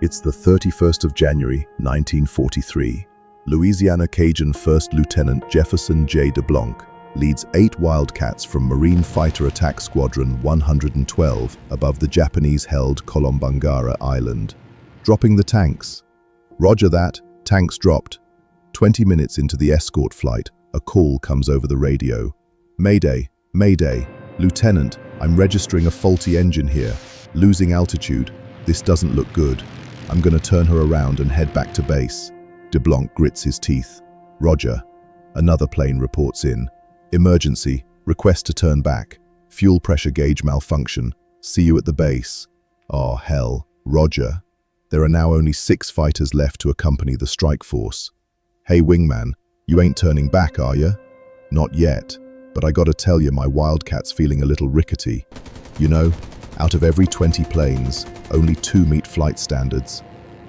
It's the 31st of January, 1943. Louisiana Cajun First Lieutenant Jefferson DeBlanc leads 8 Wildcats from Marine Fighter Attack Squadron 112 above the Japanese-held Kolombangara Island, dropping the tanks. Roger that, tanks dropped. 20 minutes into the escort flight, a call comes over the radio. Mayday, Mayday, Lieutenant, I'm registering a faulty engine here. Losing altitude. This doesn't look good. I'm going to turn her around and head back to base. DeBlanc grits his teeth. Roger. Another plane reports in. Emergency. Request to turn back. Fuel pressure gauge malfunction. See you at the base. Oh, hell. Roger. There are now only 6 fighters left to accompany the strike force. Hey, wingman, you ain't turning back, are you? Not yet, but I gotta tell you, my Wildcat's feeling a little rickety. You know, out of every 20 planes, only 2 meet flight standards.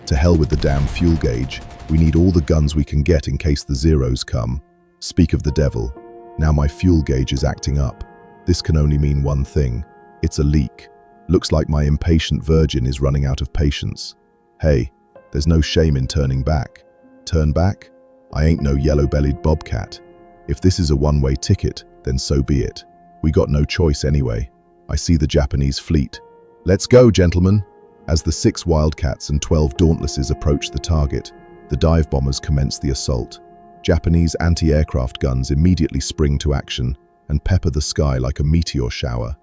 To hell with the damn fuel gauge. We need all the guns we can get in case the Zeros come. Speak of the devil. Now my fuel gauge is acting up. This can only mean one thing. It's a leak. Looks like my impatient virgin is running out of patience. Hey, there's no shame in turning back. Turn back? I ain't no yellow-bellied bobcat. If this is a one-way ticket, then so be it. We got no choice anyway. I see the Japanese fleet. Let's go, gentlemen. As the 6 Wildcats and 12 Dauntlesses approach the target, the dive bombers commence the assault. Japanese anti-aircraft guns immediately spring to action and pepper the sky like a meteor shower.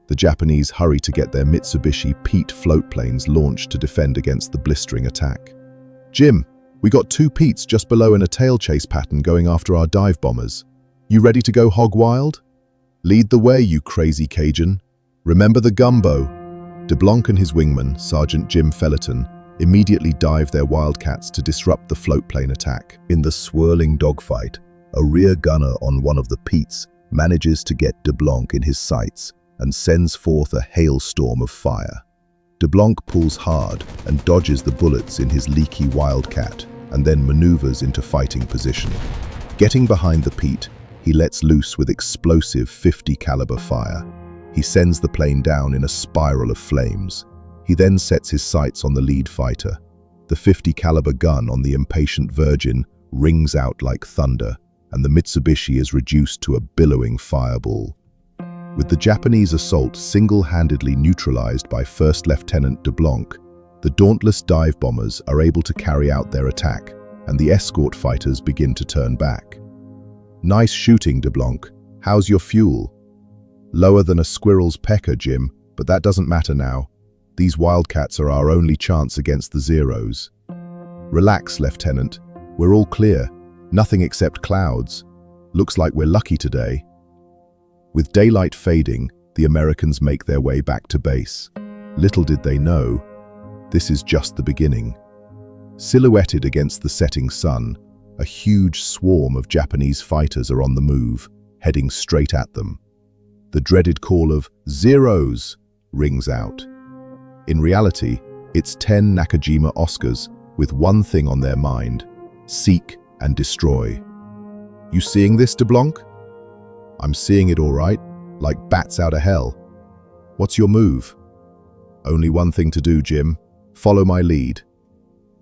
The Japanese hurry to get their Mitsubishi Pete float planes launched to defend against the blistering attack. Jim, we got 2 Petes just below in a tail chase pattern going after our dive bombers. You ready to go hog wild? Lead the way, you crazy Cajun. Remember the gumbo. DeBlanc and his wingman, Sergeant Jim Felleton, immediately dive their Wildcats to disrupt the float plane attack. In the swirling dogfight, a rear gunner on one of the Petes manages to get DeBlanc in his sights and sends forth a hailstorm of fire. DeBlanc pulls hard and dodges the bullets in his leaky Wildcat and then maneuvers into fighting position. Getting behind the Pete, he lets loose with explosive 50 caliber fire. He sends the plane down in a spiral of flames. He then sets his sights on the lead fighter. The 50 caliber gun on the impatient Virgin rings out like thunder, and the Mitsubishi is reduced to a billowing fireball. With the Japanese assault single-handedly neutralized by First Lieutenant DeBlanc, the dauntless dive bombers are able to carry out their attack, and the escort fighters begin to turn back. Nice shooting, DeBlanc. How's your fuel? Lower than a squirrel's pecker, Jim, but that doesn't matter now. These Wildcats are our only chance against the Zeros. Relax, Lieutenant. We're all clear. Nothing except clouds. Looks like we're lucky today. With daylight fading, the Americans make their way back to base. Little did they know, this is just the beginning. Silhouetted against the setting sun, a huge swarm of Japanese fighters are on the move, heading straight at them. The dreaded call of Zeros rings out. In reality, it's 10 Nakajima Oscars with one thing on their mind: seek and destroy. You seeing this, DeBlanc? I'm seeing it all right, like bats out of hell. What's your move? Only one thing to do, Jim. Follow my lead.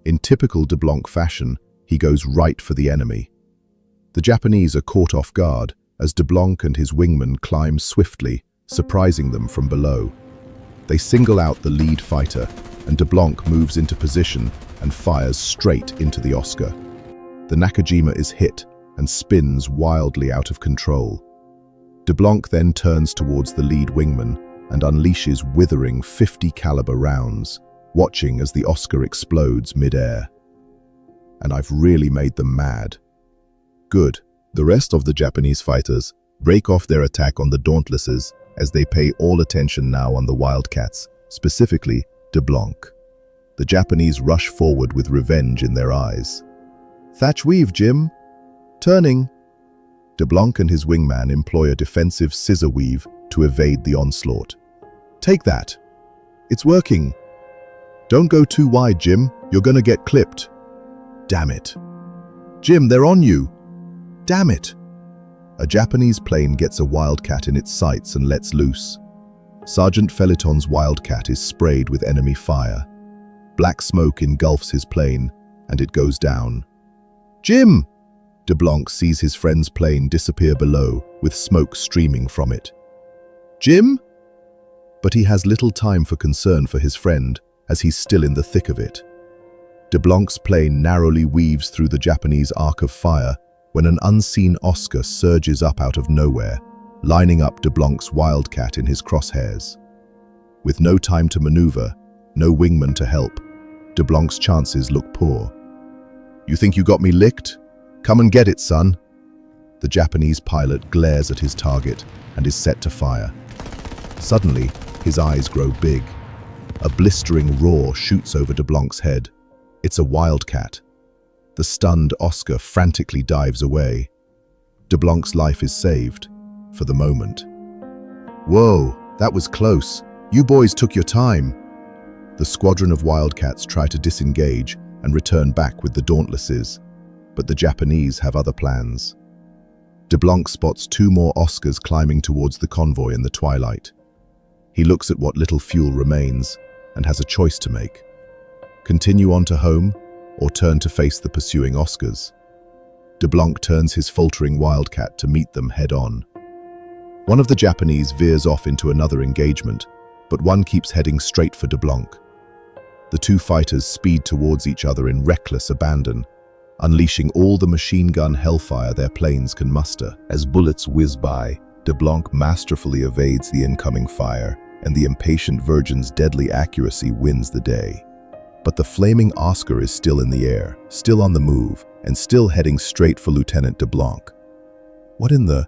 In typical DeBlanc fashion, he goes right for the enemy. The Japanese are caught off guard as DeBlanc and his wingman climb swiftly, surprising them from below. They single out the lead fighter, and DeBlanc moves into position and fires straight into the Oscar. The Nakajima is hit and spins wildly out of control. DeBlanc then turns towards the lead wingman and unleashes withering 50 caliber rounds, watching as the Oscar explodes mid-air. And I've really made them mad. Good. The rest of the Japanese fighters break off their attack on the Dauntlesses as they pay all attention now on the Wildcats, specifically DeBlanc. The Japanese rush forward with revenge in their eyes. Thatch weave, Jim. Turning. DeBlanc and his wingman employ a defensive scissor weave to evade the onslaught. Take that. It's working. Don't go too wide, Jim. You're gonna get clipped. Damn it. Jim, they're on you. Damn it. A Japanese plane gets a Wildcat in its sights and lets loose. Sergeant Felleton's Wildcat is sprayed with enemy fire. Black smoke engulfs his plane, and it goes down. "Jim!" DeBlanc sees his friend's plane disappear below, with smoke streaming from it. "Jim?" But he has little time for concern for his friend, as he's still in the thick of it. DeBlanc's plane narrowly weaves through the Japanese arc of fire when an unseen Oscar surges up out of nowhere, lining up DeBlanc's Wildcat in his crosshairs. With no time to maneuver, no wingman to help, DeBlanc's chances look poor. "You think you got me licked? Come and get it, son." The Japanese pilot glares at his target and is set to fire. Suddenly, his eyes grow big. A blistering roar shoots over DeBlanc's head. It's a Wildcat. The stunned Oscar frantically dives away. DeBlanc's life is saved, for the moment. "Whoa, that was close. You boys took your time." The squadron of Wildcats try to disengage and return back with the Dauntlesses, but the Japanese have other plans. DeBlanc spots two more Oscars climbing towards the convoy in the twilight. He looks at what little fuel remains and has a choice to make. Continue on to home or turn to face the pursuing Oscars. DeBlanc turns his faltering Wildcat to meet them head-on. One of the Japanese veers off into another engagement, but one keeps heading straight for DeBlanc. The two fighters speed towards each other in reckless abandon, unleashing all the machine gun hellfire their planes can muster. As bullets whiz by, DeBlanc masterfully evades the incoming fire, and the impatient Virgin's deadly accuracy wins the day. But the flaming Oscar is still in the air, still on the move, and still heading straight for Lieutenant DeBlanc. What in the...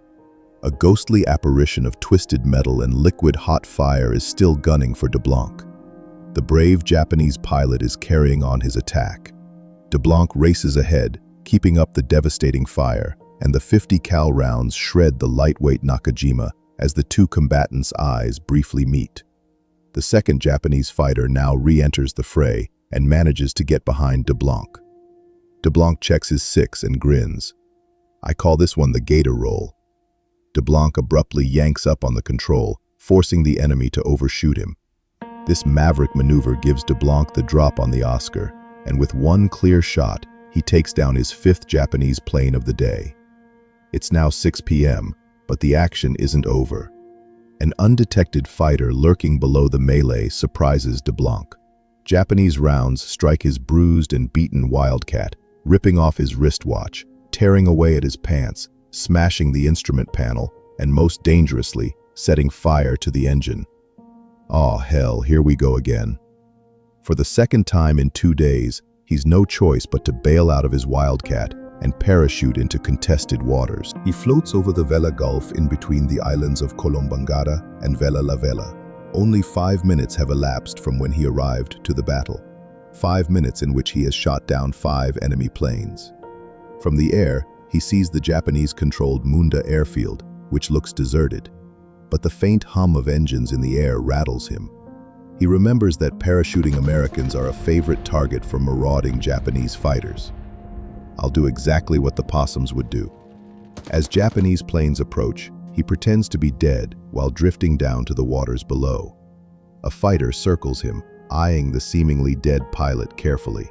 A ghostly apparition of twisted metal and liquid hot fire is still gunning for DeBlanc. The brave Japanese pilot is carrying on his attack. DeBlanc races ahead, keeping up the devastating fire, and the 50 cal rounds shred the lightweight Nakajima as the two combatants' eyes briefly meet. The second Japanese fighter now re-enters the fray and manages to get behind DeBlanc. DeBlanc checks his 6 and grins. "I call this one the gator roll." DeBlanc abruptly yanks up on the control, forcing the enemy to overshoot him. This maverick maneuver gives DeBlanc the drop on the Oscar, and with one clear shot, he takes down his 5th Japanese plane of the day. It's now 6 p.m., but the action isn't over. An undetected fighter lurking below the melee surprises DeBlanc. Japanese rounds strike his bruised and beaten Wildcat, ripping off his wristwatch, tearing away at his pants, smashing the instrument panel, and most dangerously, setting fire to the engine. Aw, hell, here we go again. For the second time in 2 days, he's no choice but to bail out of his Wildcat and parachute into contested waters. He floats over the Vela Gulf in between the islands of Colombangara and Vela La Vela. Only 5 minutes have elapsed from when he arrived to the battle. 5 minutes in which he has shot down 5 enemy planes. From the air, he sees the Japanese-controlled Munda airfield, which looks deserted. But the faint hum of engines in the air rattles him. He remembers that parachuting Americans are a favorite target for marauding Japanese fighters. "I'll do exactly what the possums would do." As Japanese planes approach, he pretends to be dead while drifting down to the waters below. A fighter circles him, eyeing the seemingly dead pilot carefully.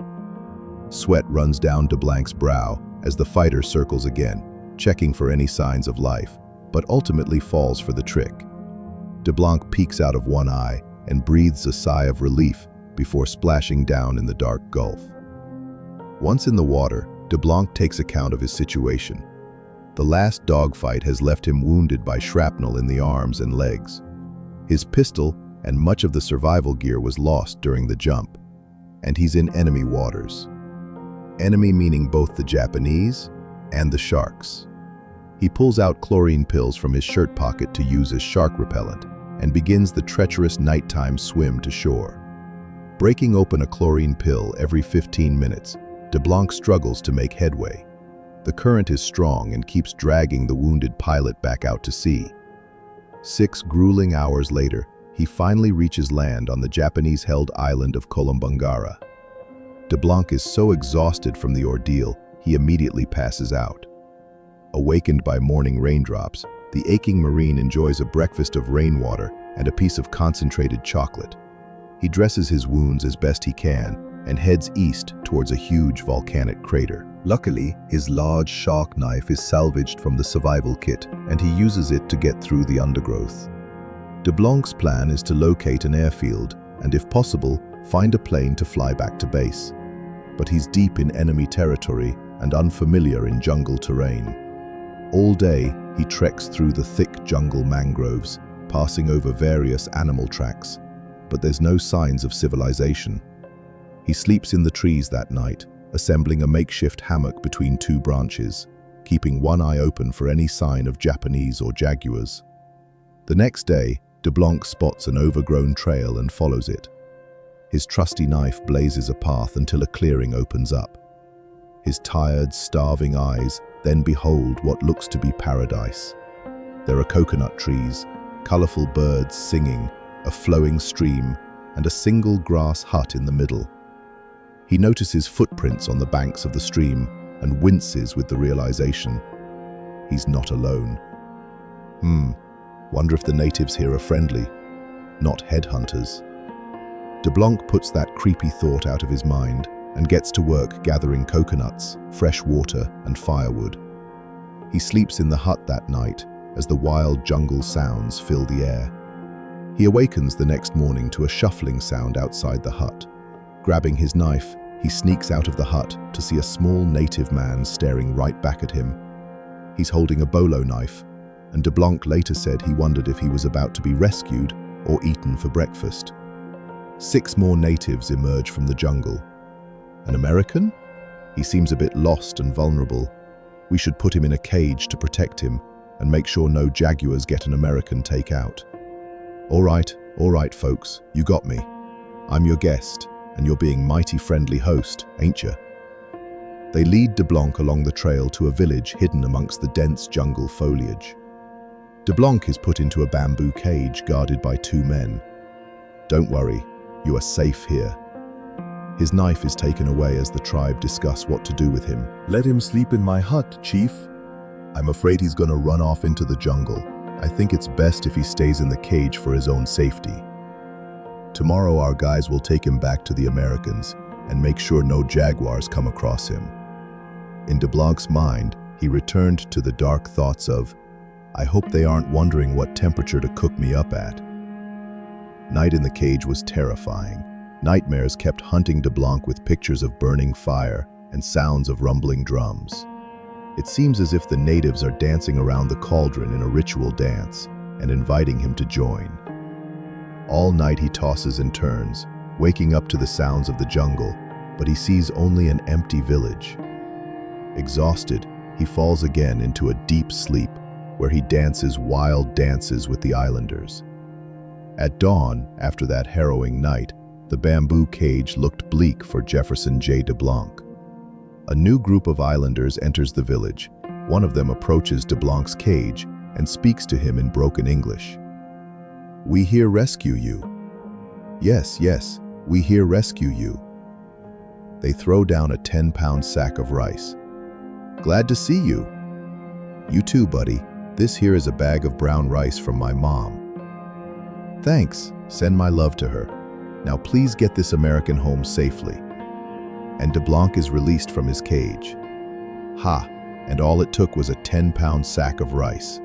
Sweat runs down DeBlanc's brow as the fighter circles again, checking for any signs of life, but ultimately falls for the trick. DeBlanc peeks out of one eye and breathes a sigh of relief before splashing down in the dark gulf. Once in the water, DeBlanc takes account of his situation. The last dogfight has left him wounded by shrapnel in the arms and legs. His pistol and much of the survival gear was lost during the jump, and he's in enemy waters. Enemy meaning both the Japanese and the sharks. He pulls out chlorine pills from his shirt pocket to use as shark repellent and begins the treacherous nighttime swim to shore. Breaking open a chlorine pill every 15 minutes, DeBlanc struggles to make headway. The current is strong and keeps dragging the wounded pilot back out to sea. 6 grueling hours later, he finally reaches land on the Japanese-held island of Colombangara. DeBlanc is so exhausted from the ordeal, he immediately passes out. Awakened by morning raindrops, the aching Marine enjoys a breakfast of rainwater and a piece of concentrated chocolate. He dresses his wounds as best he can and heads east towards a huge volcanic crater. Luckily, his large shark knife is salvaged from the survival kit, and he uses it to get through the undergrowth. DeBlanc's plan is to locate an airfield and, if possible, find a plane to fly back to base. But he's deep in enemy territory and unfamiliar in jungle terrain. All day, he treks through the thick jungle mangroves, passing over various animal tracks, but there's no signs of civilization. He sleeps in the trees that night, assembling a makeshift hammock between two branches, keeping one eye open for any sign of Japanese or jaguars. The next day, DeBlanc spots an overgrown trail and follows it. His trusty knife blazes a path until a clearing opens up. His tired, starving eyes then behold what looks to be paradise. There are coconut trees, colorful birds singing, a flowing stream, and a single grass hut in the middle. He notices footprints on the banks of the stream and winces with the realization he's not alone. Wonder if the natives here are friendly, not headhunters. DeBlanc puts that creepy thought out of his mind and gets to work gathering coconuts, fresh water, and firewood. He sleeps in the hut that night as the wild jungle sounds fill the air. He awakens the next morning to a shuffling sound outside the hut. Grabbing his knife, he sneaks out of the hut to see a small native man staring right back at him. He's holding a bolo knife, and DeBlanc later said he wondered if he was about to be rescued or eaten for breakfast. 6 more natives emerge from the jungle. An American? He seems a bit lost and vulnerable. We should put him in a cage to protect him and make sure no jaguars get an American takeout. All right, folks, you got me. I'm your guest, and you're being mighty friendly host, ain't you? They lead DeBlanc along the trail to a village hidden amongst the dense jungle foliage. DeBlanc is put into a bamboo cage guarded by 2 men. Don't worry, you are safe here. His knife is taken away as the tribe discuss what to do with him. Let him sleep in my hut, Chief. I'm afraid he's gonna run off into the jungle. I think it's best if he stays in the cage for his own safety. Tomorrow our guys will take him back to the Americans and make sure no jaguars come across him. In DeBlanc's mind, he returned to the dark thoughts of, I hope they aren't wondering what temperature to cook me up at. Night in the cage was terrifying. Nightmares kept hunting DeBlanc with pictures of burning fire and sounds of rumbling drums. It seems as if the natives are dancing around the cauldron in a ritual dance and inviting him to join. All night he tosses and turns, waking up to the sounds of the jungle, but he sees only an empty village. Exhausted, he falls again into a deep sleep where he dances wild dances with the islanders. At dawn, after that harrowing night, the bamboo cage looked bleak for Jefferson DeBlanc. A new group of islanders enters the village. One of them approaches DeBlanc's cage and speaks to him in broken English. We here rescue you. Yes, we here rescue you. They throw down a 10-pound sack of rice. Glad to see you. You too, buddy. This here is a bag of brown rice from my mom. Thanks, send my love to her. Now please get this American home safely. And DeBlanc is released from his cage. Ha, and all it took was a 10-pound sack of rice.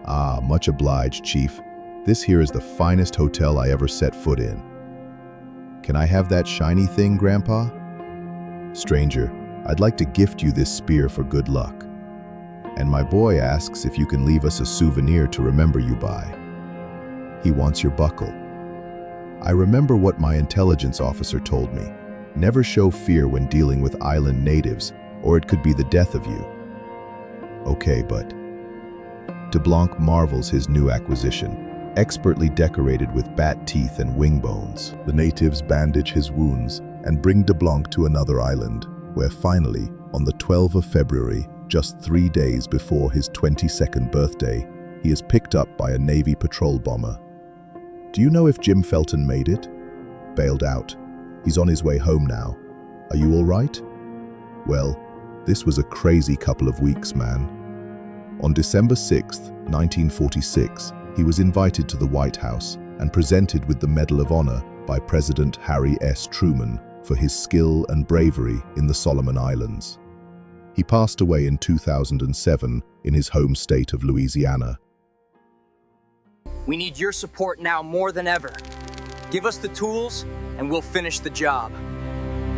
Ah, much obliged, Chief. This here is the finest hotel I ever set foot in. Can I have that shiny thing, Grandpa? Stranger, I'd like to gift you this spear for good luck. And my boy asks if you can leave us a souvenir to remember you by. He wants your buckle. I remember what my intelligence officer told me. Never show fear when dealing with island natives, or it could be the death of you. Okay, but DeBlanc marvels his new acquisition, expertly decorated with bat teeth and wing bones. The natives bandage his wounds and bring DeBlanc to another island, where finally, on the 12th of February, just 3 days before his 22nd birthday, he is picked up by a Navy patrol bomber. Do you know if Jim Felton made it? Bailed out. He's on his way home now. Are you all right? Well, this was a crazy couple of weeks, man. On December 6th, 1946, he was invited to the White House and presented with the Medal of Honor by President Harry S. Truman for his skill and bravery in the Solomon Islands. He passed away in 2007 in his home state of Louisiana. We need your support now more than ever. Give us the tools and we'll finish the job.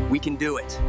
We can do it.